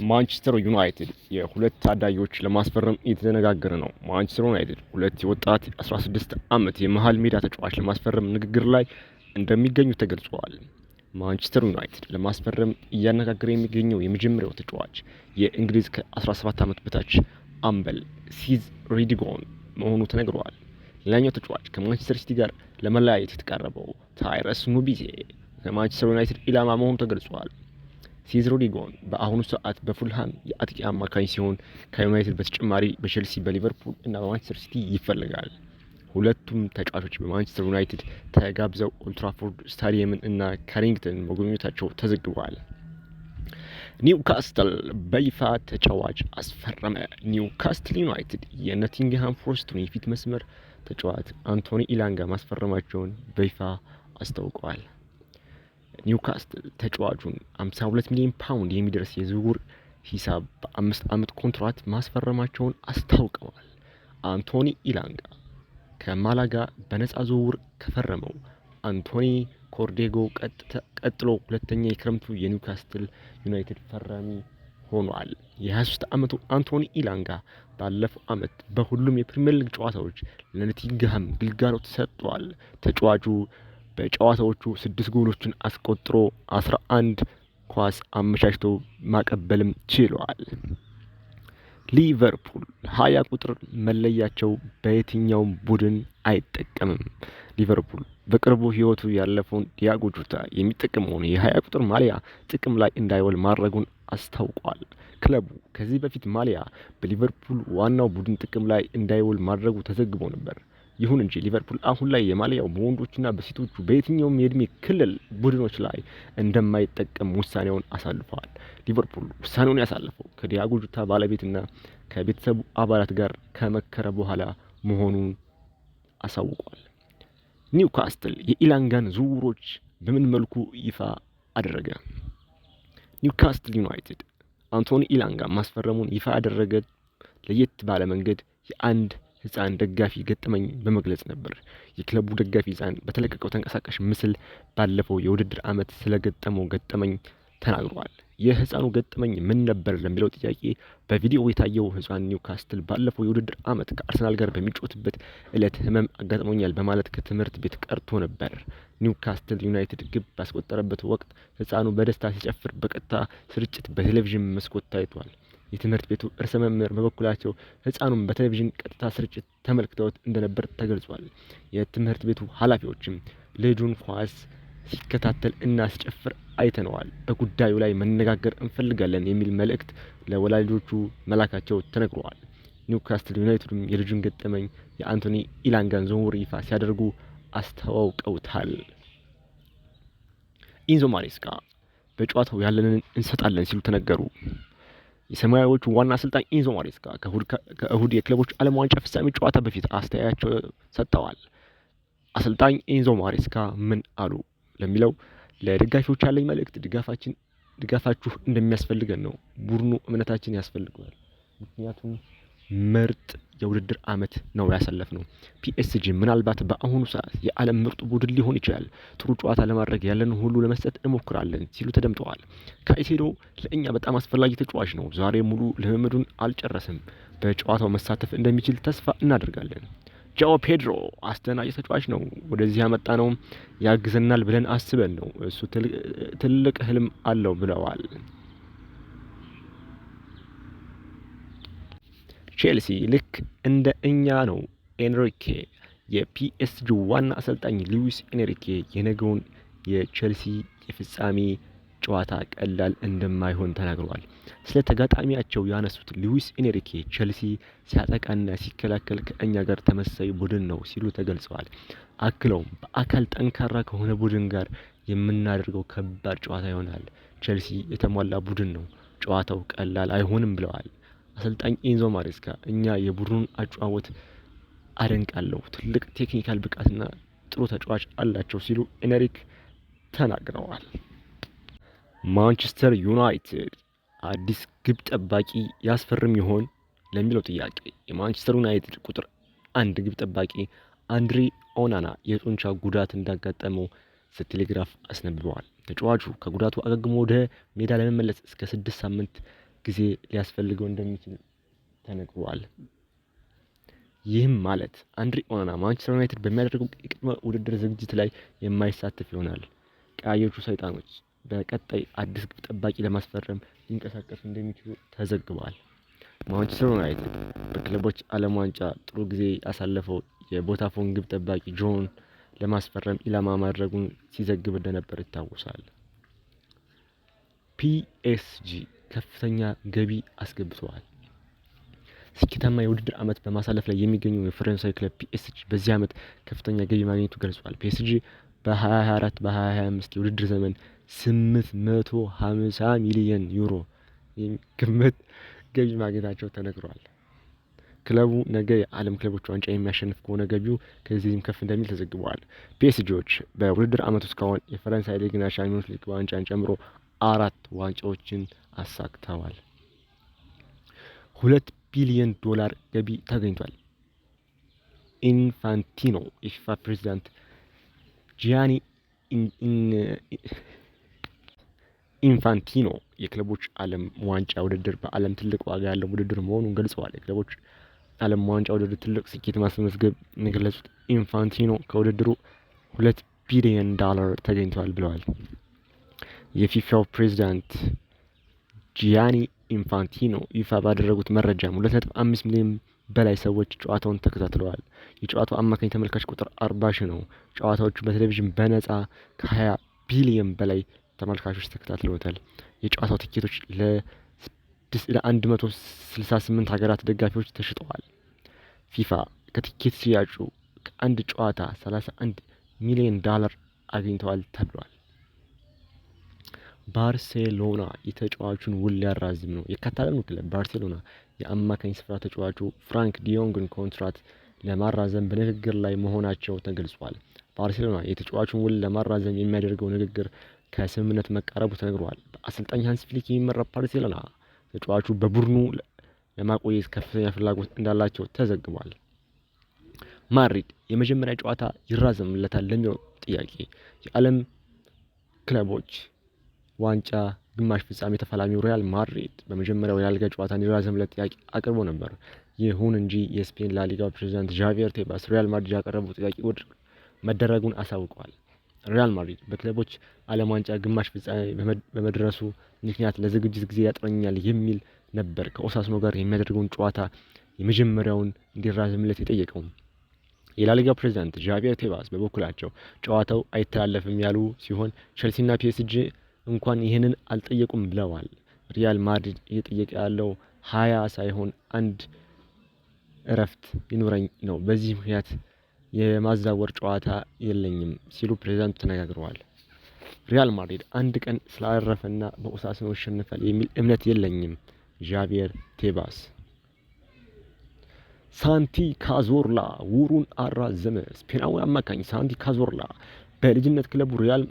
ማንቸስተር ዩናይትድ የሁለት ታዳጊዎች ለማስፈረም እየተነጋገረ ነው። ማንቸስተር ዩናይትድ ሁለት የወጣት 16 ዓመት የመሃል ሜዳ ተጫዋች ለማስፈረም ንግግር ላይ እንደሚገኙ ተገልጿል። ማንቸስተር ዩናይትድ ለማስፈረም እያነጋገረ የሚገኘው የመጀመሪያው ተጫዋች የእንግሊዝ ከ17 ዓመት በታች አምበል ሲዝ ሪዲጎን መሆኑ ተነግሯል። ሌላኛው ተጫዋች ከማንቸስተር ሲቲ ጋር ለመለያየት የተቃረበው ታይረስ ኑቢዜ ከማንቸስተር ዩናይትድ ኢላማ መሆኑ ተገልጿል። ሲዝ ሮድሪጎን በአሁኑ ሰዓት በፉልሃም የአጥቂ አማካኝ ሲሆን ከዩናይትድ በተጨማሪ በቼልሲ፣ በሊቨርፑል እና በማንቸስተር ሲቲ ይፈልጋል። ሁለቱም ተጫዋቾች በማንቸስተር ዩናይትድ ተጋብዘው ኦልትራፎርድ ስታዲየምን እና ካሪንግተን መጎብኘታቸው ተዘግቧል። ኒውካስትል በይፋ ተጫዋች አስፈረመ። ኒውካስትል ዩናይትድ የኖቲንግሃም ፎረስቱን የፊት መስመር ተጫዋች አንቶኒ ኢላንጋ ማስፈረማቸውን በይፋ አስታውቀዋል። ኒውካስትል ተጫዋቹን 52 ሚሊዮን ፓውንድ የሚደርስ የዝውውር ሂሳብ በ5 ዓመት ኮንትራት ማስፈረማቸውን አስታውቀዋል። አንቶኒ ኢላንጋ ከማላጋ በነፃ ዝውውር ከፈረመው አንቶኒ ኮርዴጎ ቀጥሎ ሁለተኛ የክረምቱ የኒውካስትል ዩናይትድ ፈራሚ ሆኗል። የ23 ዓመቱ አንቶኒ ኢላንጋ ባለፈው ዓመት በሁሉም የፕሪሚየር ሊግ ጨዋታዎች ለኖቲንግሃም ግልጋሎት ሰጥቷል። ተጫዋቹ በጨዋታዎቹ 6 ጎሎችን አስቆጥሮ 11 ኳስ አመቻችቶ ማቀበልም ችሏል። ሊቨርፑል 20 ቁጥር መለያቸው በየትኛውም ቡድን አይጠቀምም። ሊቨርፑል በቅርቡ ሕይወቱ ያለፈውን ዲያጎ ጆታ የሚጠቀመውን የ20 ቁጥር ማሊያ ጥቅም ላይ እንዳይውል ማድረጉን አስታውቋል። ክለቡ ከዚህ በፊት ማሊያ በሊቨርፑል ዋናው ቡድን ጥቅም ላይ እንዳይውል ማድረጉ ተዘግቦ ነበር። ይሁን እንጂ ሊቨርፑል አሁን ላይ የማሊያው በወንዶችና በሴቶቹ በየትኛውም የእድሜ ክልል ቡድኖች ላይ እንደማይጠቀም ውሳኔውን አሳልፈዋል። ሊቨርፑል ውሳኔውን ያሳለፈው ከዲያጎ ጆታ ባለቤትና ከቤተሰቡ አባላት ጋር ከመከረ በኋላ መሆኑን አሳውቋል። ኒውካስትል የኢላንጋን ዝውውሮች በምን መልኩ ይፋ አደረገ? ኒውካስትል ዩናይትድ አንቶኒ ኢላንጋ ማስፈረሙን ይፋ ያደረገ ለየት ባለ መንገድ የአንድ ህፃን ደጋፊ ገጠመኝ በመግለጽ ነበር። የክለቡ ደጋፊ ህፃን በተለቀቀው ተንቀሳቃሽ ምስል ባለፈው የውድድር ዓመት ስለገጠመው ገጠመኝ ተናግሯል። የህፃኑ ገጠመኝ ምን ነበር ለሚለው ጥያቄ በቪዲዮ የታየው ህፃን ኒውካስትል ባለፈው የውድድር ዓመት ከአርሰናል ጋር በሚጫወትበት ዕለት ህመም አጋጥሞኛል በማለት ከትምህርት ቤት ቀርቶ ነበር። ኒውካስትል ዩናይትድ ግብ ባስቆጠረበት ወቅት ህፃኑ በደስታ ሲጨፍር በቀጥታ ስርጭት በቴሌቪዥን መስኮት ታይቷል። የትምህርት ቤቱ ርዕሰ መምህር በበኩላቸው ህፃኑን በቴሌቪዥን ቀጥታ ስርጭት ተመልክተውት እንደነበር ተገልጿል። የትምህርት ቤቱ ኃላፊዎችም ልጁን ኳስ ሲከታተል እና ሲጨፍር አይተነዋል፣ በጉዳዩ ላይ መነጋገር እንፈልጋለን የሚል መልእክት ለወላጆቹ መላካቸው ተነግሯል። ኒውካስትል ዩናይትድም የልጁን ገጠመኝ የአንቶኒ ኢላንጋን ዝውውር ይፋ ሲያደርጉ አስተዋውቀውታል። ኢንዞ ማሬስካ በጨዋታው ያለንን እንሰጣለን ሲሉ ተነገሩ። የሰማያዊዎቹ ዋና አሰልጣኝ ኢንዞ ማሬስካ ከእሁድ የክለቦች ዓለም ዋንጫ ፍጻሜ ጨዋታ በፊት አስተያየታቸው ሰጥተዋል። አሰልጣኝ ኢንዞ ማሬስካ ምን አሉ ለሚለው ለደጋፊዎች ያለኝ መልእክት ድጋፋችሁ እንደሚያስፈልገን ነው። ቡድኑ እምነታችን ያስፈልገዋል። ምክንያቱም ምርጥ የውድድር ዓመት ነው ያሳለፍነው። ፒኤስጂ ምናልባት በአሁኑ ሰዓት የዓለም ምርጡ ቡድን ሊሆን ይችላል። ጥሩ ጨዋታ ለማድረግ ያለን ሁሉ ለመስጠት እንሞክራለን ሲሉ ተደምጠዋል። ካይሴዶ ለእኛ በጣም አስፈላጊ ተጫዋች ነው። ዛሬ ሙሉ ልምምዱን አልጨረስም። በጨዋታው መሳተፍ እንደሚችል ተስፋ እናደርጋለን። ጃኦ ፔድሮ አስደናቂ ተጫዋች ነው። ወደዚህ ያመጣ ነው ያግዘናል ብለን አስበን ነው። እሱ ትልቅ ህልም አለው ብለዋል። ቼልሲ ልክ እንደ እኛ ነው። ኤንሪኬ የፒኤስጂ ዋና አሰልጣኝ ሉዊስ ኤንሪኬ የነገውን የቼልሲ የፍጻሜ ጨዋታ ቀላል እንደማይሆን ተናግረዋል። ስለ ተጋጣሚያቸው ያነሱት ሉዊስ ኤንሪኬ ቼልሲ ሲያጠቃና ሲከላከል ከእኛ ጋር ተመሳሳይ ቡድን ነው ሲሉ ተገልጸዋል። አክለውም በአካል ጠንካራ ከሆነ ቡድን ጋር የምናደርገው ከባድ ጨዋታ ይሆናል። ቼልሲ የተሟላ ቡድን ነው፣ ጨዋታው ቀላል አይሆንም ብለዋል። አሰልጣኝ ኢንዞ ማሬስካ እኛ የቡድኑን አጨዋወት አደንቃለሁ፣ ትልቅ ቴክኒካል ብቃትና ጥሩ ተጫዋች አላቸው ሲሉ ኤንሪክ ተናግረዋል። ማንቸስተር ዩናይትድ አዲስ ግብ ጠባቂ ያስፈርም ይሆን ለሚለው ጥያቄ የማንቸስተር ዩናይትድ ቁጥር 1 ግብ ጠባቂ አንድሪ ኦናና የጡንቻ ጉዳት እንዳጋጠመው ዘቴሌግራፍ አስነብበዋል። ተጫዋቹ ከጉዳቱ አገግሞ ወደ ሜዳ ለመመለስ እስከ 6 ሳምንት ጊዜ ሊያስፈልገው እንደሚችል ተነግሯል። ይህም ማለት አንድሪ ኦናና ማንቸስተር ዩናይትድ በሚያደርገው የቅድመ ውድድር ዝግጅት ላይ የማይሳተፍ ይሆናል። ቀያዮቹ ሰይጣኖች በቀጣይ አዲስ ግብ ጠባቂ ለማስፈረም ሊንቀሳቀሱ እንደሚችሉ ተዘግቧል። ማንቸስተር ዩናይትድ በክለቦች ዓለም ዋንጫ ጥሩ ጊዜ ያሳለፈው የቦታፎን ግብ ጠባቂ ጆን ለማስፈረም ኢላማ ማድረጉን ሲዘግብ እንደነበር ይታወሳል። ፒኤስጂ ከፍተኛ ገቢ አስገብተዋል። ስኬታማ የውድድር ዓመት በማሳለፍ ላይ የሚገኘው የፈረንሳይ ክለብ ፒኤስጂ በዚህ ዓመት ከፍተኛ ገቢ ማግኘቱ ገልጿል። ፒኤስጂ በ2024 በ2025 የውድድር ዘመን 850 ሚሊዮን ዩሮ የሚገመት ገቢ ማግኘታቸው ተነግሯል። ክለቡ ነገ የዓለም ክለቦች ዋንጫ የሚያሸንፍ ከሆነ ገቢው ከዚህም ከፍ እንደሚል ተዘግቧል። ፒኤስጂዎች በውድድር ዓመቱ እስካሁን የፈረንሳይ ሊግና ሻምፒዮንስ ሊግ ዋንጫን ጨምሮ 4 ዋንጫዎችን አሳክተዋል። $2 ቢሊዮን ገቢ ተገኝቷል። ኢንፋንቲኖ የፊፋ ፕሬዚዳንት ጂያኒ ኢንፋንቲኖ የክለቦች ዓለም ዋንጫ ውድድር በዓለም ትልቅ ዋጋ ያለው ውድድር መሆኑን ገልጸዋል። የክለቦች ዓለም ዋንጫ ውድድር ትልቅ ስኬት ማስመዝገብ የገለጹት ኢንፋንቲኖ ከውድድሩ $2 ቢሊዮን ተገኝቷል ብለዋል። የፊፋው ፕሬዚዳንት ጂያኒ ኢንፋንቲኖ ይፋ ባደረጉት መረጃም 2.5 ሚሊዮን በላይ ሰዎች ጨዋታውን ተከታትለዋል። የጨዋታው አማካኝ ተመልካች ቁጥር 40 ሺህ ነው። ጨዋታዎቹ በቴሌቪዥን በነፃ ከ20 ቢሊዮን በላይ ተመልካቾች ተከታትለውታል። የጨዋታው ቲኬቶች ለ168 ሀገራት ደጋፊዎች ተሽጠዋል። ፊፋ ከቲኬት ሽያጩ ከአንድ ጨዋታ $31 ሚሊዮን አግኝተዋል ተብሏል። ባርሴሎና የተጫዋቹን ውል ሊያራዝም ነው። የካታላኑ ክለብ ባርሴሎና የአማካኝ ስፍራ ተጫዋቹ ፍራንክ ዲዮንግን ኮንትራት ለማራዘም በንግግር ላይ መሆናቸው ተገልጿል። ባርሴሎና የተጫዋቹን ውል ለማራዘም የሚያደርገው ንግግር ከስምምነት መቃረቡ ተነግሯል። በአሰልጣኝ ሃንሲ ፍሊክ የሚመራ ባርሴሎና ተጫዋቹ በቡድኑ ለማቆየት ከፍተኛ ፍላጎት እንዳላቸው ተዘግቧል። ማድሪድ የመጀመሪያ ጨዋታ ይራዘምለታል ለሚለው ጥያቄ የዓለም ክለቦች ዋንጫ ግማሽ ፍጻሜ ተፋላሚው ሪያል ማድሪድ በመጀመሪያው የላሊጋ ጨዋታ እንዲራዘምለት ጥያቄ አቅርቦ ነበር። ይሁን እንጂ የስፔን ላሊጋ ፕሬዚዳንት ዣቪየር ቴባስ ሪያል ማድሪድ ያቀረበው ጥያቄ ውድቅ መደረጉን አሳውቀዋል። ሪያል ማድሪድ በክለቦች ዓለም ዋንጫ ግማሽ ፍጻሜ በመድረሱ ምክንያት ለዝግጅት ጊዜ ያጥረኛል የሚል ነበር ከኦሳሱና ጋር የሚያደርገውን ጨዋታ የመጀመሪያውን እንዲራዘምለት የጠየቀው። የላሊጋ ፕሬዚዳንት ዣቪየር ቴባስ በበኩላቸው ጨዋታው አይተላለፍም ያሉ ሲሆን ቼልሲና ፒኤስጂ እንኳን ይህንን አልጠየቁም ብለዋል። ሪያል ማድሪድ እየጠየቀ ያለው 20 ሳይሆን 1 እረፍት ይኑረኝ ነው። በዚህ ምክንያት የማዛወር ጨዋታ የለኝም ሲሉ ፕሬዚዳንቱ ተነጋግረዋል። ሪያል ማድሪድ አንድ ቀን ስላረፈና በኦሳሱና ይሸነፋል የሚል እምነት የለኝም። ዣቪየር ቴባስ። ሳንቲ ካዞርላ ውሩን አራዘመ። ስፔናዊ አማካኝ ሳንቲ ካዞርላ በልጅነት ክለቡ ሪያል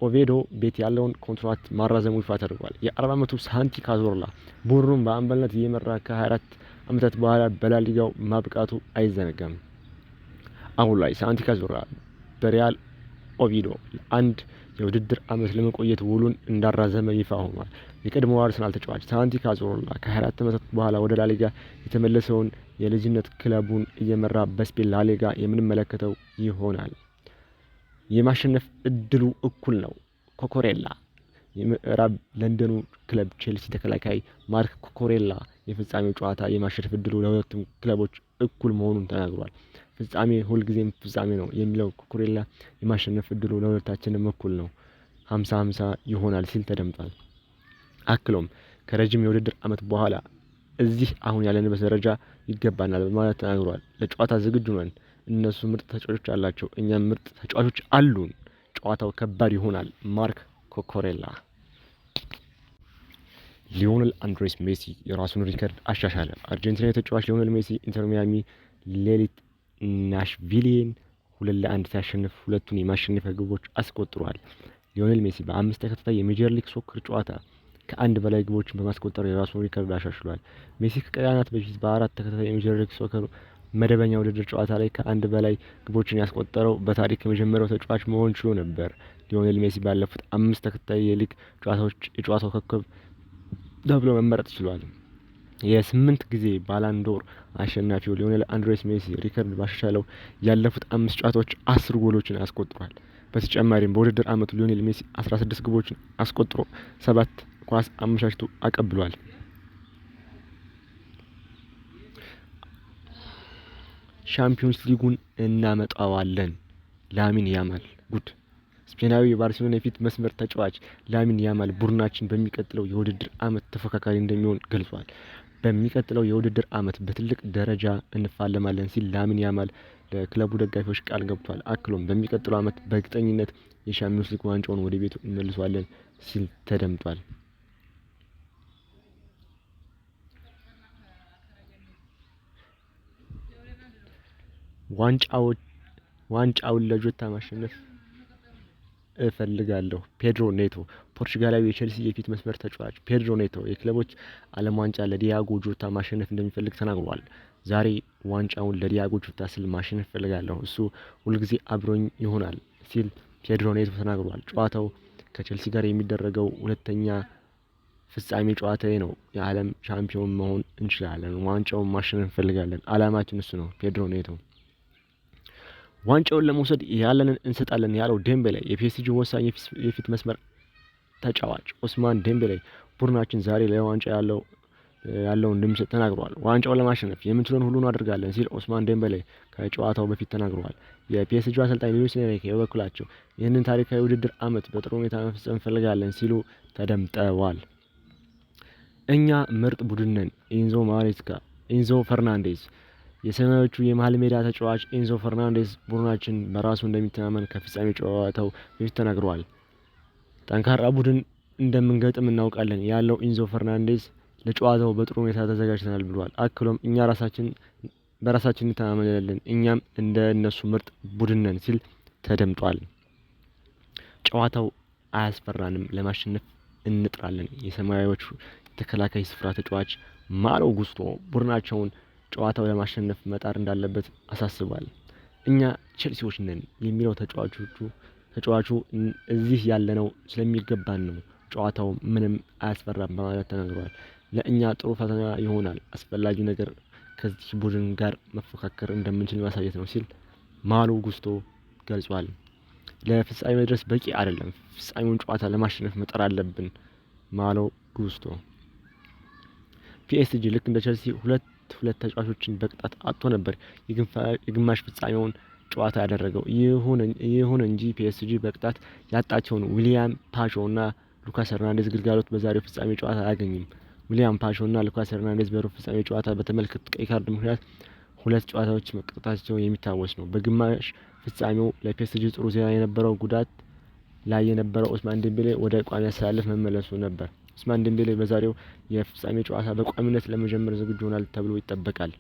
ኦቬዶ ቤት ያለውን ኮንትራት ማራዘሙ ይፋ ተደርጓል። የ40 ዓመቱ ሳንቲ ካዞርላ ቡድኑን በአምበልነት እየመራ ከ24 ዓመታት በኋላ በላሊጋው ማብቃቱ አይዘነጋም። አሁን ላይ ሳንቲ ካዞርላ በሪያል ኦቪዶ አንድ የውድድር ዓመት ለመቆየት ውሉን እንዳራዘመ ይፋ ሆኗል። የቀድሞው አርሰናል ተጫዋች ሳንቲ ካዞርላ ከ24 ዓመታት በኋላ ወደ ላሊጋ የተመለሰውን የልጅነት ክለቡን እየመራ በስፔን ላሊጋ የምንመለከተው ይሆናል። የማሸነፍ እድሉ እኩል ነው። ኮኮሬላ የምዕራብ ለንደኑ ክለብ ቼልሲ ተከላካይ ማርክ ኮኮሬላ የፍጻሜው ጨዋታ የማሸነፍ እድሉ ለሁለቱም ክለቦች እኩል መሆኑን ተናግሯል። ፍጻሜ ሁልጊዜም ፍጻሜ ነው የሚለው ኮኮሬላ የማሸነፍ እድሉ ለሁለታችንም እኩል ነው፣ 50-50 ይሆናል ሲል ተደምጧል። አክሎም ከረጅም የውድድር ዓመት በኋላ እዚህ አሁን ያለንበት ደረጃ ይገባናል በማለት ተናግሯል። ለጨዋታ ዝግጁ ነን። እነሱ ምርጥ ተጫዋቾች አላቸው፣ እኛም ምርጥ ተጫዋቾች አሉን። ጨዋታው ከባድ ይሆናል። ማርክ ኮኮሬላ። ሊዮኔል አንድሬስ ሜሲ የራሱን ሪከርድ አሻሻለ። አርጀንቲናዊ ተጫዋች ሊዮኔል ሜሲ ኢንተር ሚያሚ ሌሊት ናሽቪልን 2-1 ሲያሸንፍ ሁለቱን የማሸነፊያ ግቦች አስቆጥሯል። ሊዮኔል ሜሲ በ5 ተከታታይ የሜጀር ሊግ ሶከር ጨዋታ ከአንድ በላይ ግቦችን በማስቆጠር የራሱን ሪከርድ አሻሽሏል። ሜሲ ከቀናት በፊት በ4 ተከታታይ የሜጀር ሊግ ሶከር መደበኛ ውድድር ጨዋታ ላይ ከአንድ በላይ ግቦችን ያስቆጠረው በታሪክ የመጀመሪያው ተጫዋች መሆን ችሎ ነበር። ሊዮኔል ሜሲ ባለፉት 5 ተከታታይ የሊግ ጨዋታዎች የጨዋታው ኮከብ ተብሎ መመረጥ ችሏል። የ8 ጊዜ ባላንዶር አሸናፊው ሊዮኔል አንድሬስ ሜሲ ሪከርድ ባሻሻለው ያለፉት 5 ጨዋታዎች 10 ጎሎችን አስቆጥሯል። በተጨማሪም በውድድር ዓመቱ ሊዮኔል ሜሲ 16 ግቦችን አስቆጥሮ 7 ኳስ አመቻችቶ አቀብሏል። ሻምፒዮንስ ሊጉን እናመጣዋለን። ላሚን ያማል ጉድ! ስፔናዊ የባርሴሎና የፊት መስመር ተጫዋች ላሚን ያማል ቡድናችን በሚቀጥለው የውድድር ዓመት ተፎካካሪ እንደሚሆን ገልጿል። በሚቀጥለው የውድድር ዓመት በትልቅ ደረጃ እንፋለማለን ሲል ላሚን ያማል ለክለቡ ደጋፊዎች ቃል ገብቷል። አክሎም በሚቀጥለው ዓመት በእርግጠኝነት የሻምፒዮንስ ሊግ ዋንጫውን ወደ ቤቱ እንመልሰዋለን ሲል ተደምጧል። ዋንጫውን ለጆታ ማሸነፍ እፈልጋለሁ። ፔድሮ ኔቶ ፖርቹጋላዊ የቼልሲ የፊት መስመር ተጫዋች ፔድሮ ኔቶ የክለቦች ዓለም ዋንጫ ለዲያጎ ጆታ ማሸነፍ እንደሚፈልግ ተናግሯል። ዛሬ ዋንጫውን ለዲያጎ ጆታ ስል ማሸነፍ እፈልጋለሁ፣ እሱ ሁልጊዜ አብሮኝ ይሆናል ሲል ፔድሮ ኔቶ ተናግሯል። ጨዋታው ከቼልሲ ጋር የሚደረገው ሁለተኛ ፍጻሜ ጨዋታዬ ነው። የዓለም ሻምፒዮን መሆን እንችላለን፣ ዋንጫውን ማሸነፍ እንፈልጋለን፣ አላማችን እሱ ነው። ፔድሮ ኔቶ ዋንጫውን ለመውሰድ ያለንን እንሰጣለን ያለው ዴምቤሌ የፒኤስጂ ወሳኝ የፊት መስመር ተጫዋች ኦስማን ዴምቤሌ ቡድናችን ዛሬ ለዋንጫ ያለውን እንደሚሰጥ ተናግሯል። ዋንጫውን ለማሸነፍ የምንችለውን ሁሉ እናደርጋለን ሲል ኦስማን ዴምቤሌ ከጨዋታው በፊት ተናግሯል። የፒኤስጂ አሰልጣኝ ሉዊስ ኤንሪኬ በበኩላቸው ይህንን ታሪካዊ ውድድር ዓመት በጥሩ ሁኔታ መፈጸም እንፈልጋለን ሲሉ ተደምጠዋል። እኛ ምርጥ ቡድን ነን። ኢንዞ ፈርናንዴዝ የሰማያዊዎቹ የመሃል ሜዳ ተጫዋች ኤንዞ ፈርናንዴዝ ቡድናችን በራሱ እንደሚተማመን ከፍጻሜ ጨዋታው በፊት ተናግሯል። ጠንካራ ቡድን እንደምንገጥም እናውቃለን ያለው ኤንዞ ፈርናንዴዝ ለጨዋታው በጥሩ ሁኔታ ተዘጋጅተናል ብሏል። አክሎም እኛ በራሳችን እንተማመናለን፣ እኛም እንደ እነሱ ምርጥ ቡድን ነን ሲል ተደምጧል። ጨዋታው አያስፈራንም፣ ለማሸነፍ እንጥራለን። የሰማያዊዎቹ ተከላካይ ስፍራ ተጫዋች ማሎ ጉስቶ ቡድናቸውን ጨዋታው ለማሸነፍ መጣር እንዳለበት አሳስቧል። እኛ ቼልሲዎች ነን የሚለው ተጫዋቹ እዚህ ያለነው ስለሚገባን ነው፣ ጨዋታው ምንም አያስፈራም በማለት ተናግሯል። ለእኛ ጥሩ ፈተና ይሆናል፣ አስፈላጊው ነገር ከዚህ ቡድን ጋር መፎካከር እንደምንችል ማሳየት ነው ሲል ማሎ ጉስቶ ገልጿል። ለፍጻሜ መድረስ በቂ አይደለም፣ ፍጻሜውን ጨዋታ ለማሸነፍ መጣር አለብን። ማሎ ጉስቶ ፒኤስጂ ልክ እንደ ቼልሲ ሁለት ተጫዋቾችን በቅጣት አጥቶ ነበር የግማሽ ፍጻሜውን ጨዋታ ያደረገው። ይሁን እንጂ ፒኤስጂ በቅጣት ያጣቸውን ዊሊያን ፓሾ እና ሉካስ ሄርናንዴዝ ግልጋሎት በዛሬው ፍጻሜ ጨዋታ አያገኝም። ዊሊያን ፓሾ እና ሉካስ ሄርናንዴዝ በሩብ ፍጻሜ ጨዋታ በተመለከቱት ቀይ ካርድ ምክንያት 2 ጨዋታዎች መቀጣታቸው የሚታወስ ነው። በግማሽ ፍጻሜው ለፒኤስጂ ጥሩ ዜና የነበረው ጉዳት ላይ የነበረው ኦስማን ዴምቤሌ ወደ ቋሚ አሰላለፍ መመለሱ ነበር። ኦስማን ዴምቤሌ በዛሬው የፍጻሜ ጨዋታ በቋሚነት ለመጀመር ዝግጁ ይሆናል ተብሎ ይጠበቃል።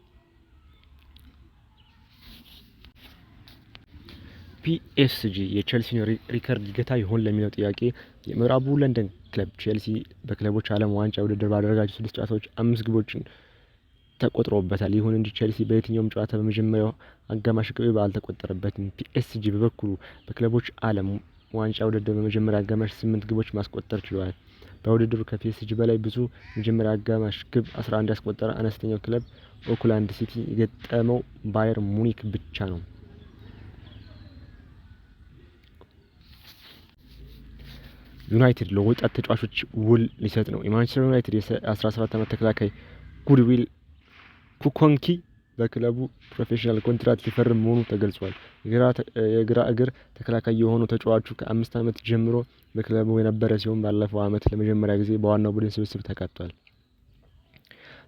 ፒኤስጂ የቼልሲን ሪከርድ ይገታ ይሆን ለሚለው ጥያቄ የምዕራቡ ለንደን ክለብ ቼልሲ በክለቦች ዓለም ዋንጫ ውድድር ባደረጋቸው 6 ጨዋታዎች 5 ግቦችን ተቆጥሮበታል። ይሁን እንጂ ቼልሲ በየትኛውም ጨዋታ በመጀመሪያው አጋማሽ ግብ አልተቆጠረበትም። ፒኤስጂ በበኩሉ በክለቦች ዓለም ዋንጫ ውድድር በመጀመሪያ አጋማሽ 8 ግቦች ማስቆጠር ችሏል። በውድድሩ ከፒኤስጂ በላይ ብዙ የመጀመሪያ አጋማሽ ግብ 11 ያስቆጠረ አነስተኛው ክለብ ኦክላንድ ሲቲ የገጠመው ባየር ሙኒክ ብቻ ነው። ዩናይትድ ለወጣት ተጫዋቾች ውል ሊሰጥ ነው። የማንቸስተር ዩናይትድ የ17 ዓመት ተከላካይ ጉድዊል ኩኮንኪ በክለቡ ፕሮፌሽናል ኮንትራት ሊፈርም መሆኑ ተገልጿል። የግራ እግር ተከላካይ የሆነው ተጫዋቹ ከ5 ዓመት ጀምሮ በክለቡ የነበረ ሲሆን ባለፈው ዓመት ለመጀመሪያ ጊዜ በዋናው ቡድን ስብስብ ተካቷል።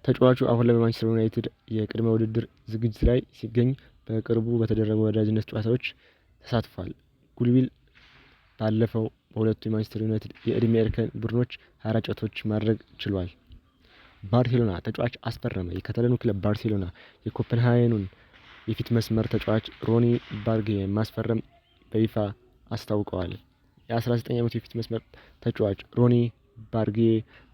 ተጫዋቹ አሁን ላይ በማንቸስተር ዩናይትድ የቅድመ ውድድር ዝግጅት ላይ ሲገኝ በቅርቡ በተደረጉ ወዳጅነት ጨዋታዎች ተሳትፏል። ጉድዊል ባለፈው በሁለቱ የማንቸስተር ዩናይትድ የዕድሜ እርከን ቡድኖች 24 ጨዋታዎች ማድረግ ችሏል። ባርሴሎና ተጫዋች አስፈረመ። የካታላኑ ክለብ ባርሴሎና የኮፐንሃገኑን የፊት መስመር ተጫዋች ሮኒ ባርጌ ማስፈረም በይፋ አስታውቀዋል። የ19 ዓመቱ የፊት መስመር ተጫዋች ሮኒ ባርጌ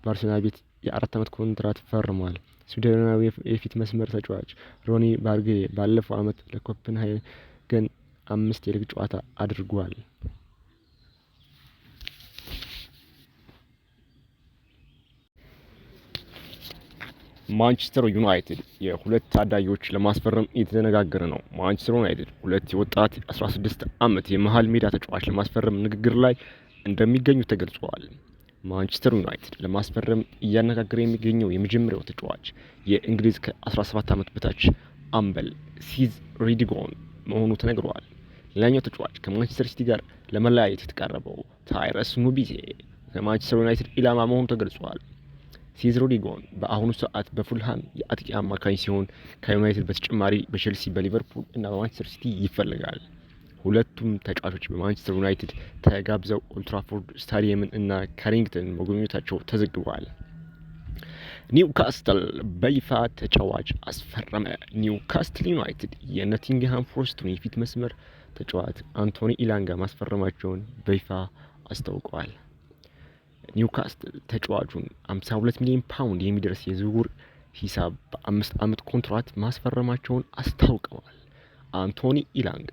ባርሴሎና ቤት የ4 ዓመት ኮንትራት ፈርሟል። ስዊድናዊ የፊት መስመር ተጫዋች ሮኒ ባርጌ ባለፈው ዓመት ለኮፐንሃገን 5 የሊግ ጨዋታ አድርጓል። ማንቸስተር ዩናይትድ የሁለት ታዳጊዎች ለማስፈረም እየተነጋገረ ነው። ማንቸስተር ዩናይትድ ሁለት የወጣት 16 ዓመት የመሃል ሜዳ ተጫዋች ለማስፈረም ንግግር ላይ እንደሚገኙ ተገልጿል። ማንቸስተር ዩናይትድ ለማስፈረም እያነጋገረ የሚገኘው የመጀመሪያው ተጫዋች የእንግሊዝ ከ17 ዓመት በታች አምበል ሲዝ ሪዲጎን መሆኑ ተነግሯል። ሌላኛው ተጫዋች ከማንቸስተር ሲቲ ጋር ለመለያየት የተቃረበው ታይረስ ኑቢዜ ከማንቸስተር ዩናይትድ ኢላማ መሆኑ ተገልጿል። ሲዝ ሮድሪጎን በአሁኑ ሰዓት በፉልሃም የአጥቂ አማካኝ ሲሆን ከዩናይትድ በተጨማሪ በቼልሲ፣ በሊቨርፑል እና በማንቸስተር ሲቲ ይፈልጋል። ሁለቱም ተጫዋቾች በማንቸስተር ዩናይትድ ተጋብዘው ኦልትራፎርድ ስታዲየምን እና ካሪንግተን መጎብኘታቸው ተዘግቧል። ኒውካስትል በይፋ ተጫዋች አስፈረመ። ኒውካስትል ዩናይትድ የኖቲንግሃም ፎረስቱን የፊት መስመር ተጫዋች አንቶኒ ኢላንጋ ማስፈረማቸውን በይፋ አስታውቀዋል። ኒውካስትል ተጫዋቹን 52 ሚሊዮን ፓውንድ የሚደርስ የዝውውር ሂሳብ በ5 ዓመት ኮንትራት ማስፈረማቸውን አስታውቀዋል። አንቶኒ ኢላንጋ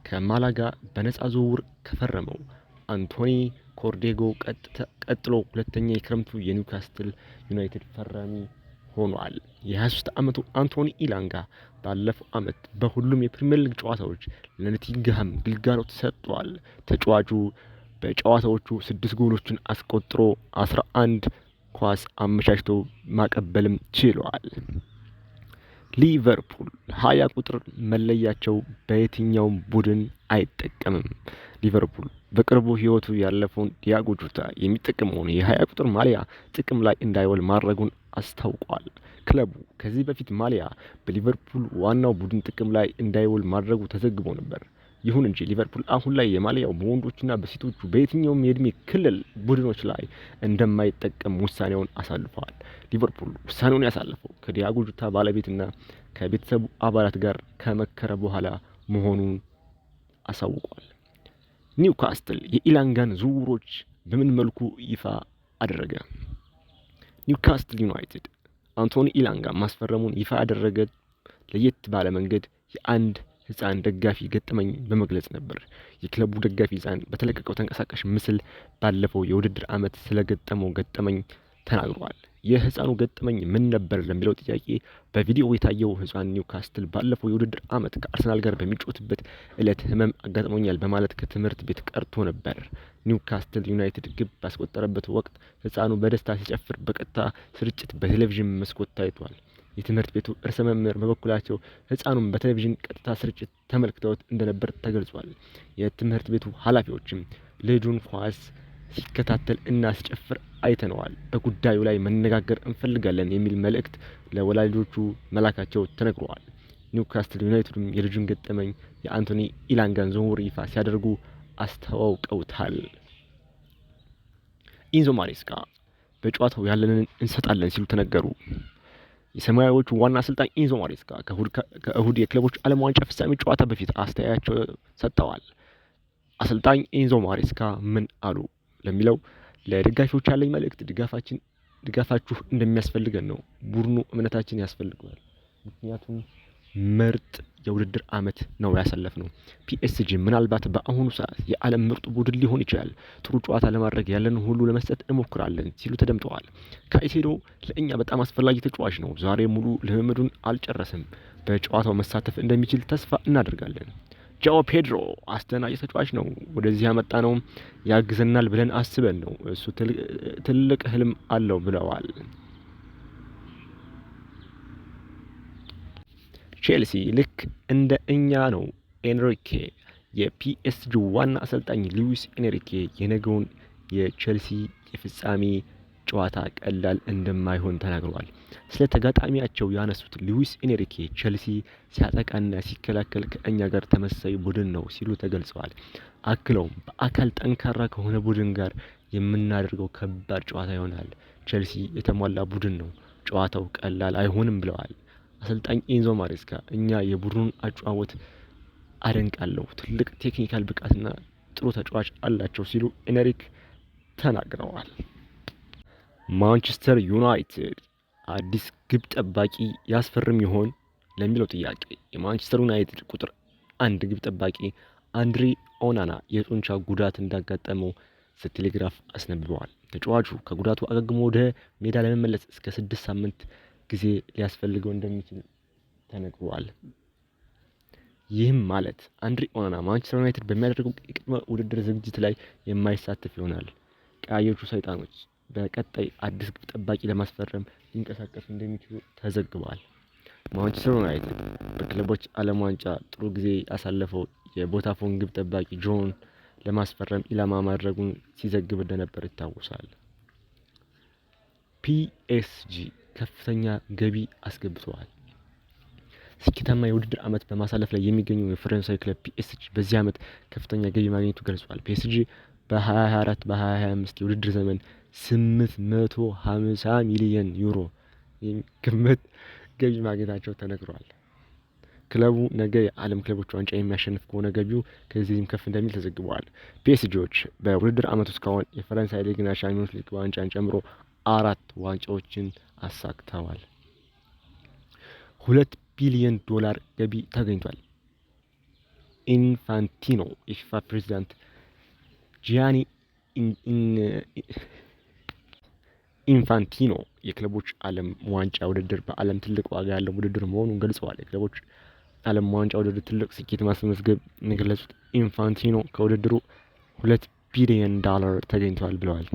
ከማላጋ በነፃ ዝውውር ከፈረመው አንቶኒ ኮርዴጎ ቀጥሎ ሁለተኛ የክረምቱ የኒውካስትል ዩናይትድ ፈራሚ ሆኗል። የ23 ዓመቱ አንቶኒ ኢላንጋ ባለፈው ዓመት በሁሉም የፕሪሚየር ሊግ ጨዋታዎች ለኖቲንግሃም ግልጋሎት ሰጥቷል። ተጫዋቹ በጨዋታዎቹ 6 ጎሎችን አስቆጥሮ 11 ኳስ አመቻችቶ ማቀበልም ችሏል። ሊቨርፑል 20 ቁጥር መለያቸው በየትኛውም ቡድን አይጠቀምም። ሊቨርፑል በቅርቡ ሕይወቱ ያለፈውን ዲያጎ ጆታ የሚጠቀመውን የ20 ቁጥር ማሊያ ጥቅም ላይ እንዳይውል ማድረጉን አስታውቋል። ክለቡ ከዚህ በፊት ማሊያ በሊቨርፑል ዋናው ቡድን ጥቅም ላይ እንዳይውል ማድረጉ ተዘግቦ ነበር። ይሁን እንጂ ሊቨርፑል አሁን ላይ የማሊያው በወንዶችና በሴቶቹ በየትኛውም የእድሜ ክልል ቡድኖች ላይ እንደማይጠቀም ውሳኔውን አሳልፈዋል። ሊቨርፑል ውሳኔውን ያሳለፈው ከዲያጎ ጆታ ባለቤትና ከቤተሰቡ አባላት ጋር ከመከረ በኋላ መሆኑን አሳውቋል። ኒውካስትል የኢላንጋን ዝውውሮች በምን መልኩ ይፋ አደረገ? ኒውካስትል ዩናይትድ አንቶኒ ኢላንጋ ማስፈረሙን ይፋ ያደረገ ለየት ባለ መንገድ የአንድ ህፃን ደጋፊ ገጠመኝ በመግለጽ ነበር። የክለቡ ደጋፊ ህፃን በተለቀቀው ተንቀሳቃሽ ምስል ባለፈው የውድድር ዓመት ስለገጠመው ገጠመኝ ተናግሯል። የህፃኑ ገጠመኝ ምን ነበር ለሚለው ጥያቄ በቪዲዮ የታየው ህፃን ኒውካስትል ባለፈው የውድድር ዓመት ከአርሰናል ጋር በሚጫወትበት ዕለት ህመም አጋጥሞኛል በማለት ከትምህርት ቤት ቀርቶ ነበር። ኒውካስትል ዩናይትድ ግብ ባስቆጠረበት ወቅት ህፃኑ በደስታ ሲጨፍር በቀጥታ ስርጭት በቴሌቪዥን መስኮት ታይቷል። የትምህርት ቤቱ ርዕሰ መምህር በበኩላቸው ህፃኑን በቴሌቪዥን ቀጥታ ስርጭት ተመልክተውት እንደነበር ተገልጿል። የትምህርት ቤቱ ኃላፊዎችም ልጁን ኳስ ሲከታተል እና ሲጨፍር አይተነዋል፣ በጉዳዩ ላይ መነጋገር እንፈልጋለን የሚል መልእክት ለወላጆቹ መላካቸው ተነግሯል። ኒውካስትል ዩናይትድም የልጁን ገጠመኝ የአንቶኒ ኢላንጋን ዝውውር ይፋ ሲያደርጉ አስተዋውቀውታል። ኢንዞ ማሬስካ በጨዋታው ያለንን እንሰጣለን ሲሉ ተነገሩ። የሰማያዊዎቹ ዋና አሰልጣኝ ኢንዞ ማሬስካ ከእሁድ የክለቦች ዓለም ዋንጫ ፍጻሜ ጨዋታ በፊት አስተያየታቸው ሰጥተዋል። አሰልጣኝ ኢንዞ ማሬስካ ምን አሉ ለሚለው ለደጋፊዎች ያለኝ መልእክት ድጋፋችሁ እንደሚያስፈልገን ነው። ቡድኑ እምነታችን ያስፈልገዋል። ምክንያቱም ምርጥ የውድድር ዓመት ነው ያሳለፍነው። ፒኤስጂ ምናልባት በአሁኑ ሰዓት የዓለም ምርጡ ቡድን ሊሆን ይችላል። ጥሩ ጨዋታ ለማድረግ ያለን ሁሉ ለመስጠት እንሞክራለን ሲሉ ተደምጠዋል። ካይሴዶ ለእኛ በጣም አስፈላጊ ተጫዋች ነው። ዛሬ ሙሉ ልምምዱን አልጨረሰም። በጨዋታው መሳተፍ እንደሚችል ተስፋ እናደርጋለን። ጃኦ ፔድሮ አስደናቂ ተጫዋች ነው። ወደዚህ ያመጣ ነው ያግዘናል ብለን አስበን ነው። እሱ ትልቅ ህልም አለው ብለዋል። ቼልሲ ልክ እንደ እኛ ነው። ኤንሪኬ የፒኤስጂ ዋና አሰልጣኝ ሉዊስ ኤንሪኬ የነገውን የቼልሲ የፍጻሜ ጨዋታ ቀላል እንደማይሆን ተናግረዋል። ስለ ተጋጣሚያቸው ያነሱት ሉዊስ ኤንሪኬ ቼልሲ ሲያጠቃና ሲከላከል ከእኛ ጋር ተመሳሳይ ቡድን ነው ሲሉ ተገልጸዋል። አክለውም በአካል ጠንካራ ከሆነ ቡድን ጋር የምናደርገው ከባድ ጨዋታ ይሆናል። ቼልሲ የተሟላ ቡድን ነው፣ ጨዋታው ቀላል አይሆንም ብለዋል። አሰልጣኝ ኢንዞ ማሬስካ እኛ የቡድኑን አጨዋወት አደንቃለሁ፣ ትልቅ ቴክኒካል ብቃትና ጥሩ ተጫዋች አላቸው ሲሉ ኤንሪክ ተናግረዋል። ማንቸስተር ዩናይትድ አዲስ ግብ ጠባቂ ያስፈርም ይሆን ለሚለው ጥያቄ የማንቸስተር ዩናይትድ ቁጥር 1 ግብ ጠባቂ አንድሪ ኦናና የጡንቻ ጉዳት እንዳጋጠመው ዘቴሌግራፍ አስነብበዋል። ተጫዋቹ ከጉዳቱ አገግሞ ወደ ሜዳ ለመመለስ እስከ 6 ሳምንት ጊዜ ሊያስፈልገው እንደሚችል ተነግሯል። ይህም ማለት አንድሪ ኦናና ማንቸስተር ዩናይትድ በሚያደርገው የቅድመ ውድድር ዝግጅት ላይ የማይሳተፍ ይሆናል። ቀያዮቹ ሰይጣኖች በቀጣይ አዲስ ግብ ጠባቂ ለማስፈረም ሊንቀሳቀሱ እንደሚችሉ ተዘግቧል። ማንቸስተር ዩናይትድ በክለቦች ዓለም ዋንጫ ጥሩ ጊዜ ያሳለፈው የቦታፎን ግብ ጠባቂ ጆን ለማስፈረም ኢላማ ማድረጉን ሲዘግብ እንደነበር ይታወሳል። ፒኤስጂ ከፍተኛ ገቢ አስገብተዋል። ስኬታማ የውድድር ዓመት በማሳለፍ ላይ የሚገኘው የፈረንሳይ ክለብ ፒኤስጂ በዚህ ዓመት ከፍተኛ ገቢ ማግኘቱ ገልጿል። ፒኤስጂ በ2024 በ2025 የውድድር ዘመን 850 ሚሊዮን ዩሮ የሚገመት ገቢ ማግኘታቸው ተነግሯል። ክለቡ ነገ የዓለም ክለቦች ዋንጫ የሚያሸንፍ ከሆነ ገቢው ከዚህም ከፍ እንደሚል ተዘግቧል። ፒኤስጂዎች በውድድር ዓመቱ እስካሁን የፈረንሳይ ሊግና ሻምፒዮንስ ሊግ ዋንጫን ጨምሮ 4 ዋንጫዎችን አሳክተዋል። $2 ቢሊዮን ገቢ ተገኝቷል። ኢንፋንቲኖ የፊፋ ፕሬዚዳንት ጂያኒ ኢንፋንቲኖ የክለቦች ዓለም ዋንጫ ውድድር በዓለም ትልቅ ዋጋ ያለው ውድድር መሆኑን ገልጸዋል። የክለቦች ዓለም ዋንጫ ውድድር ትልቅ ስኬት ማስመዝገብ የገለጹት ኢንፋንቲኖ ከውድድሩ $2 ቢሊዮን ተገኝቷል ብለዋል።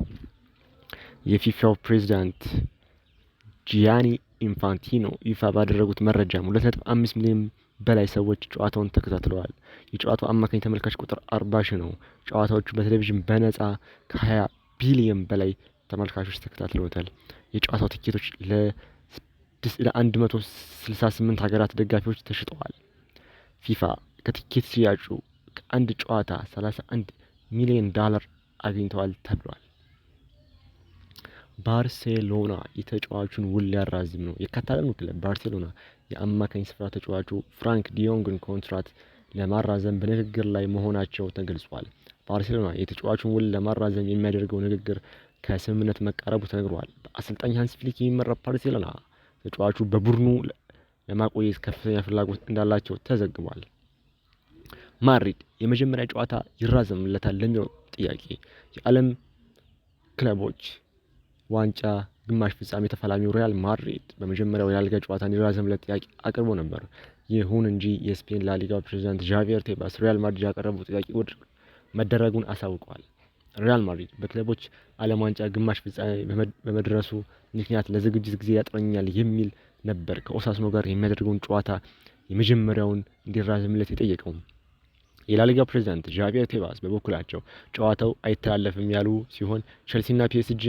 የፊፋው ፕሬዚዳንት ጂያኒ ኢንፋንቲኖ ይፋ ባደረጉት መረጃም 2.5 ሚሊዮን በላይ ሰዎች ጨዋታውን ተከታትለዋል። የጨዋታው አማካኝ ተመልካች ቁጥር 40 ሺህ ነው። ጨዋታዎቹ በቴሌቪዥን በነፃ ከ20 ቢሊዮን በላይ ተመልካቾች ተከታትለውታል። የጨዋታው ትኬቶች ለ168 ሀገራት ደጋፊዎች ተሽጠዋል። ፊፋ ከትኬት ሽያጩ ከአንድ ጨዋታ $31 ሚሊዮን አግኝተዋል ተብሏል። ባርሴሎና የተጫዋቹን ውል ሊያራዝም ነው። የካታላኑ ክለብ ባርሴሎና የአማካኝ ስፍራ ተጫዋቹ ፍራንክ ዲዮንግን ኮንትራት ለማራዘም በንግግር ላይ መሆናቸው ተገልጿል። ባርሴሎና የተጫዋቹን ውል ለማራዘም የሚያደርገው ንግግር ከስምምነት መቃረቡ ተነግሯል። በአሰልጣኝ ሃንሲ ፍሊክ የሚመራ ባርሴሎና ተጫዋቹ በቡድኑ ለማቆየት ከፍተኛ ፍላጎት እንዳላቸው ተዘግቧል። ማድሪድ የመጀመሪያ ጨዋታ ይራዘምለታል ለሚለው ጥያቄ የዓለም ክለቦች ዋንጫ ግማሽ ፍጻሜ ተፋላሚው ሪያል ማድሪድ በመጀመሪያው የላሊጋ ጨዋታ እንዲራዘምለት ጥያቄ አቅርቦ ነበር። ይሁን እንጂ የስፔን ላሊጋ ፕሬዚዳንት ዣቪየር ቴባስ ሪያል ማድሪድ ያቀረበው ጥያቄ ውድቅ መደረጉን አሳውቀዋል። ሪያል ማድሪድ በክለቦች ዓለም ዋንጫ ግማሽ ፍጻሜ በመድረሱ ምክንያት ለዝግጅት ጊዜ ያጥረኛል የሚል ነበር ከኦሳሱና ጋር የሚያደርገውን ጨዋታ የመጀመሪያውን እንዲራዘምለት የጠየቀው። የላሊጋ ፕሬዚዳንት ዣቪየር ቴባስ በበኩላቸው ጨዋታው አይተላለፍም ያሉ ሲሆን ቼልሲና ፒኤስጂ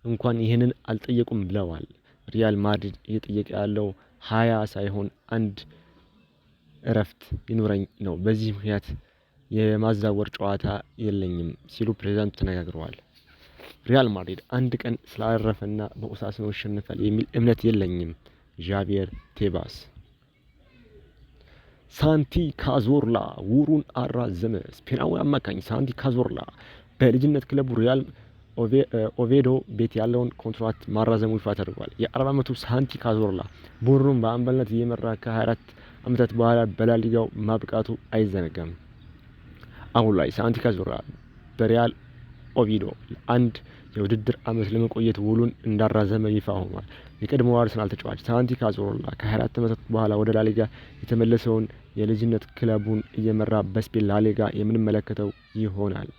እንኳን ይህንን አልጠየቁም ብለዋል። ሪያል ማድሪድ እየጠየቀ ያለው 20 ሳይሆን 1 እረፍት ይኑረኝ ነው። በዚህ ምክንያት የማዛወር ጨዋታ የለኝም ሲሉ ፕሬዚዳንቱ ተነጋግረዋል። ሪያል ማድሪድ አንድ ቀን ስላረፈና በኦሳሱና ይሸነፋል የሚል እምነት የለኝም። ዣቪየር ቴባስ። ሳንቲ ካዞርላ ውሩን አራዘመ። ስፔናዊ አማካኝ ሳንቲ ካዞርላ በልጅነት ክለቡ ሪያል ኦቬዶ ቤት ያለውን ኮንትራት ማራዘሙ ይፋ ተደርጓል። የ40 ዓመቱ ሳንቲ ካዞርላ ቡድኑን በአምበልነት እየመራ ከ24 ዓመታት በኋላ በላሊጋው ማብቃቱ አይዘነጋም። አሁን ላይ ሳንቲ ካዞርላ በሪያል ኦቪዶ አንድ የውድድር ዓመት ለመቆየት ውሉን እንዳራዘመ ይፋ ሆኗል። የቀድሞው አርሰናል ተጫዋች ሳንቲ ካዞርላ ከ24 ዓመታት በኋላ ወደ ላሊጋ የተመለሰውን የልጅነት ክለቡን እየመራ በስፔን ላሊጋ የምንመለከተው ይሆናል።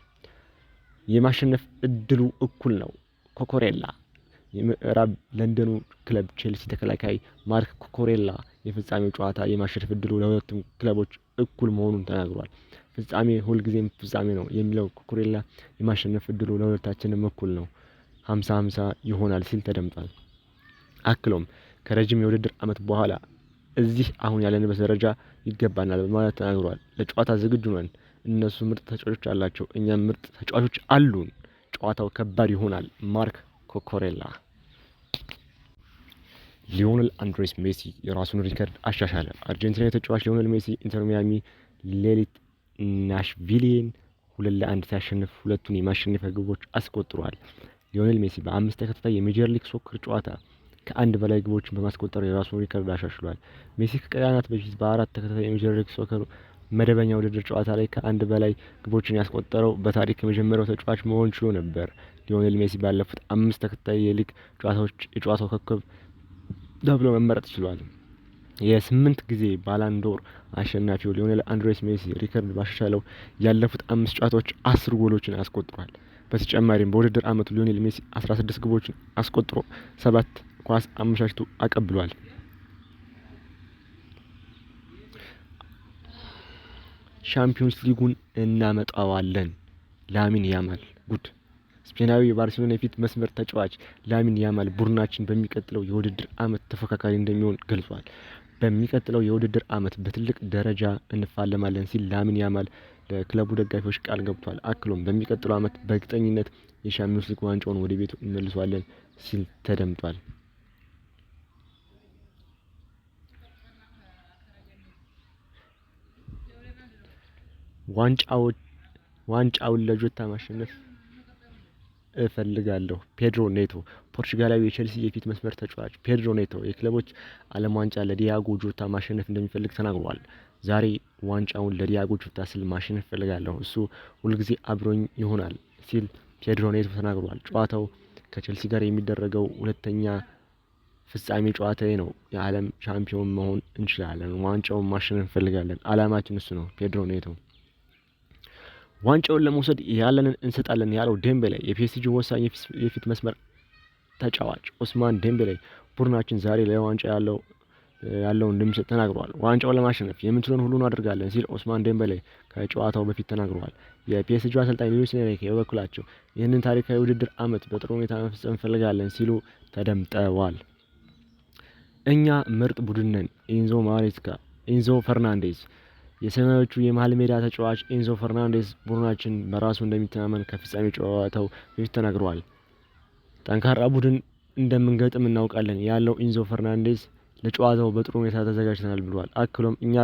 የማሸነፍ እድሉ እኩል ነው። ኮኮሬላ የምዕራብ ለንደኑ ክለብ ቼልሲ ተከላካይ ማርክ ኮኮሬላ የፍጻሜው ጨዋታ የማሸነፍ እድሉ ለሁለቱም ክለቦች እኩል መሆኑን ተናግሯል። ፍጻሜ ሁልጊዜም ፍጻሜ ነው የሚለው ኮኮሬላ የማሸነፍ እድሉ ለሁለታችንም እኩል ነው፣ 50-50 ይሆናል ሲል ተደምጧል። አክሎም ከረጅም የውድድር ዓመት በኋላ እዚህ አሁን ያለንበት ደረጃ ይገባናል በማለት ተናግሯል። ለጨዋታ ዝግጁ ነን። እነሱ ምርጥ ተጫዋቾች አላቸው፣ እኛም ምርጥ ተጫዋቾች አሉን። ጨዋታው ከባድ ይሆናል። ማርክ ኮኮሬላ። ሊዮኔል አንድሬስ ሜሲ የራሱን ሪከርድ አሻሻለ። አርጀንቲናዊ ተጫዋች ሊዮኔል ሜሲ ኢንተር ሚያሚ ሌሊት ናሽቪልን 2-1 ሲያሸንፍ ሁለቱን የማሸነፊያ ግቦች አስቆጥሯል። ሊዮኔል ሜሲ በ5 ተከታታይ የሜጀር ሊግ ሶከር ጨዋታ ከአንድ በላይ ግቦችን በማስቆጠር የራሱን ሪከርድ አሻሽሏል። ሜሲ ከቀናት በፊት በ4 ተከታታይ የሜጀር ሊግ ሶከር መደበኛ ውድድር ጨዋታ ላይ ከአንድ በላይ ግቦችን ያስቆጠረው በታሪክ የመጀመሪያው ተጫዋች መሆን ችሎ ነበር። ሊዮኔል ሜሲ ባለፉት 5 ተከታታይ የሊግ ጨዋታዎች የጨዋታው ኮከብ ተብሎ መመረጥ ችሏል። የ8 ጊዜ ባላንዶር አሸናፊው ሊዮኔል አንድሬስ ሜሲ ሪከርድ ባሻሻለው ያለፉት 5 ጨዋታዎች 10 ጎሎችን አስቆጥሯል። በተጨማሪም በውድድር ዓመቱ ሊዮኔል ሜሲ 16 ግቦችን አስቆጥሮ 7 ኳስ አመቻችቶ አቀብሏል። ሻምፒዮንስ ሊጉን እናመጣዋለን። ላሚን ያማል ጉድ! ስፔናዊ የባርሴሎና የፊት መስመር ተጫዋች ላሚን ያማል ቡድናችን በሚቀጥለው የውድድር ዓመት ተፎካካሪ እንደሚሆን ገልጿል። በሚቀጥለው የውድድር ዓመት በትልቅ ደረጃ እንፋለማለን ሲል ላሚን ያማል ለክለቡ ደጋፊዎች ቃል ገብቷል። አክሎም በሚቀጥለው ዓመት በእርግጠኝነት የሻምፒዮንስ ሊግ ዋንጫውን ወደ ቤቱ እንመልሰዋለን ሲል ተደምጧል። ዋንጫውን ለጆታ ማሸነፍ እፈልጋለሁ። ፔድሮ ኔቶ ፖርቹጋላዊ የቼልሲ የፊት መስመር ተጫዋች ፔድሮ ኔቶ የክለቦች ዓለም ዋንጫ ለዲያጎ ጆታ ማሸነፍ እንደሚፈልግ ተናግሯል። ዛሬ ዋንጫውን ለዲያጎ ጆታ ስል ማሸነፍ እፈልጋለሁ፣ እሱ ሁልጊዜ አብሮኝ ይሆናል ሲል ፔድሮ ኔቶ ተናግሯል። ጨዋታው ከቼልሲ ጋር የሚደረገው ሁለተኛ ፍጻሜ ጨዋታዬ ነው። የዓለም ሻምፒዮን መሆን እንችላለን፣ ዋንጫውን ማሸነፍ እንፈልጋለን፣ አላማችን እሱ ነው። ፔድሮ ኔቶ ዋንጫውን ለመውሰድ ያለንን እንሰጣለን ያለው ዴምቤሌ የፒኤስጂ ወሳኝ የፊት መስመር ተጫዋች ኦስማን ዴምቤሌ ቡድናችን ዛሬ ለዋንጫ ያለውን እንደሚሰጥ ተናግሯል። ዋንጫውን ለማሸነፍ የምንችለውን ሁሉ እናደርጋለን ሲል ኦስማን ዴምቤሌ ከጨዋታው በፊት ተናግሯል። የፒኤስጂ አሰልጣኝ ሉዊስ ኤንሪኬ በበኩላቸው ይህንን ታሪካዊ ውድድር ዓመት በጥሩ ሁኔታ መፈጸም እንፈልጋለን ሲሉ ተደምጠዋል። እኛ ምርጥ ቡድን ነን። ኢንዞ ፈርናንዴዝ የሰማያዊዎቹ የመሃል ሜዳ ተጫዋች ኤንዞ ፈርናንዴዝ ቡድናችን በራሱ እንደሚተማመን ከፍጻሜ ጨዋታው በፊት ተናግሯል። ጠንካራ ቡድን እንደምንገጥም እናውቃለን ያለው ኤንዞ ፈርናንዴዝ ለጨዋታው በጥሩ ሁኔታ ተዘጋጅተናል ብሏል። አክሎም እኛ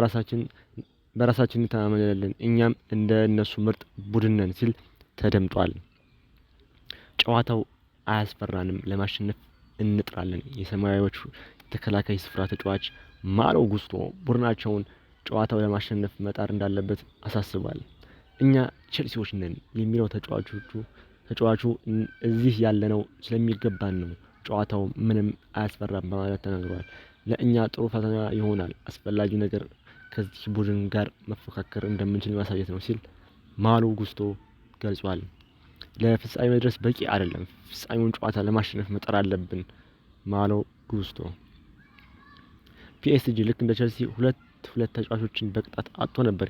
በራሳችን እንተማመናለን፣ እኛም እንደ እነሱ ምርጥ ቡድን ነን ሲል ተደምጧል። ጨዋታው አያስፈራንም፣ ለማሸነፍ እንጥራለን። የሰማያዊዎቹ ተከላካይ ስፍራ ተጫዋች ማሎ ጉስቶ ቡድናቸውን ጨዋታው ለማሸነፍ መጣር እንዳለበት አሳስቧል። እኛ ቼልሲዎች ነን የሚለው ተጫዋቹ እዚህ ያለነው ስለሚገባን ነው፣ ጨዋታው ምንም አያስፈራም በማለት ተናግሯል። ለእኛ ጥሩ ፈተና ይሆናል፣ አስፈላጊው ነገር ከዚህ ቡድን ጋር መፎካከር እንደምንችል ማሳየት ነው ሲል ማሎ ጉስቶ ገልጿል። ለፍጻሜ መድረስ በቂ አይደለም፣ ፍጻሜውን ጨዋታ ለማሸነፍ መጣር አለብን። ማሎ ጉስቶ ፒኤስጂ ልክ እንደ ቼልሲ ሁለት ተጫዋቾችን በቅጣት አጥቶ ነበር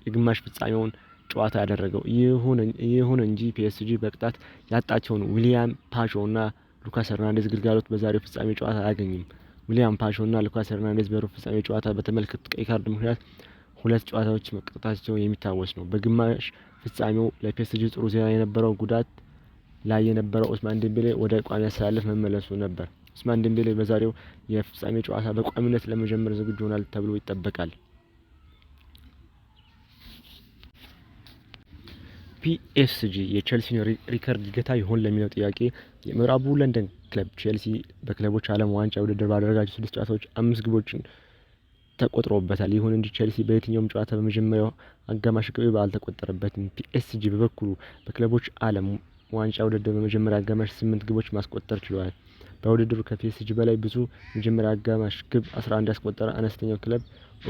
የግማሽ ፍጻሜውን ጨዋታ ያደረገው። ይሁን እንጂ ፒኤስጂ በቅጣት ያጣቸውን ዊሊያን ፓሾ እና ሉካስ ሄርናንዴዝ ግልጋሎት በዛሬው ፍጻሜ ጨዋታ አያገኝም። ዊሊያን ፓሾ እና ሉካስ ሄርናንዴዝ በሩብ ፍጻሜ ጨዋታ በተመለከቱት ቀይ ካርድ ምክንያት 2 ጨዋታዎች መቅጣታቸው የሚታወስ ነው። በግማሽ ፍጻሜው ለፒኤስጂ ጥሩ ዜና የነበረው ጉዳት ላይ የነበረው ኦስማን ዴምቤሌ ወደ ቋሚ አሰላለፍ መመለሱ ነበር። ኦስማን ዴምቤሌ በዛሬው የፍጻሜ ጨዋታ በቋሚነት ለመጀመር ዝግጁ ይሆናል ተብሎ ይጠበቃል። ፒኤስጂ የቼልሲን ሪከርድ ይገታ ይሆን ለሚለው ጥያቄ የምዕራቡ ለንደን ክለብ ቼልሲ በክለቦች ዓለም ዋንጫ ውድድር ባደረጋቸው 6 ጨዋታዎች 5 ግቦችን ተቆጥሮበታል። ይሁን እንጂ ቼልሲ በየትኛውም ጨዋታ በመጀመሪያው አጋማሽ ግብ አልተቆጠረበትም። ፒኤስጂ በበኩሉ በክለቦች ዓለም ዋንጫ ውድድር በመጀመሪያ አጋማሽ 8 ግቦች ማስቆጠር ችሏል። በውድድሩ ከፒኤስጂ በላይ ብዙ መጀመሪያ አጋማሽ ግብ 11 ያስቆጠረ አነስተኛው ክለብ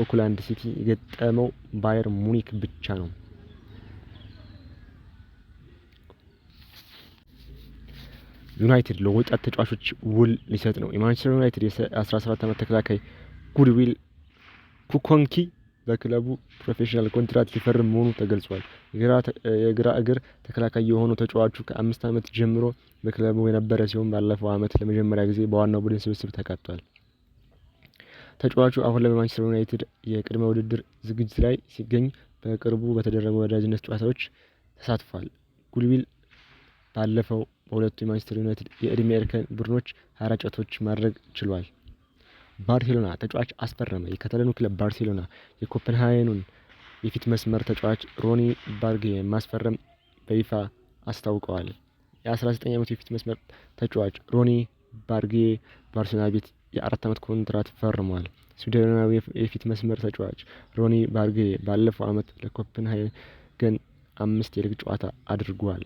ኦክላንድ ሲቲ የገጠመው ባየር ሙኒክ ብቻ ነው። ዩናይትድ ለወጣት ተጫዋቾች ውል ሊሰጥ ነው። የማንቸስተር ዩናይትድ የ17 ዓመት ተከላካይ ጉድዊል ኩኮንኪ በክለቡ ፕሮፌሽናል ኮንትራት ሊፈርም መሆኑ ተገልጿል። የግራ እግር ተከላካይ የሆነው ተጫዋቹ ከ5 ዓመት ጀምሮ በክለቡ የነበረ ሲሆን ባለፈው ዓመት ለመጀመሪያ ጊዜ በዋናው ቡድን ስብስብ ተካቷል። ተጫዋቹ አሁን ላይ በማንቸስተር ዩናይትድ የቅድመ ውድድር ዝግጅት ላይ ሲገኝ በቅርቡ በተደረጉ ወዳጅነት ጨዋታዎች ተሳትፏል። ጉድዊል ባለፈው በሁለቱ የማንቸስተር ዩናይትድ የዕድሜ እርከን ቡድኖች 24 ጨዋታዎች ማድረግ ችሏል። ባርሴሎና ተጫዋች አስፈረመ። የካታላኑ ክለብ ባርሴሎና የኮፐንሃገኑን የፊት መስመር ተጫዋች ሮኒ ባርጌ ማስፈረም በይፋ አስታውቀዋል። የ19 ዓመቱ የፊት መስመር ተጫዋች ሮኒ ባርጌ ባርሴሎና ቤት የ4 ዓመት ኮንትራት ፈርሟል። ስዊድናዊ የፊት መስመር ተጫዋች ሮኒ ባርጌ ባለፈው ዓመት ለኮፐንሃገን 5 የሊግ ጨዋታ አድርጓል።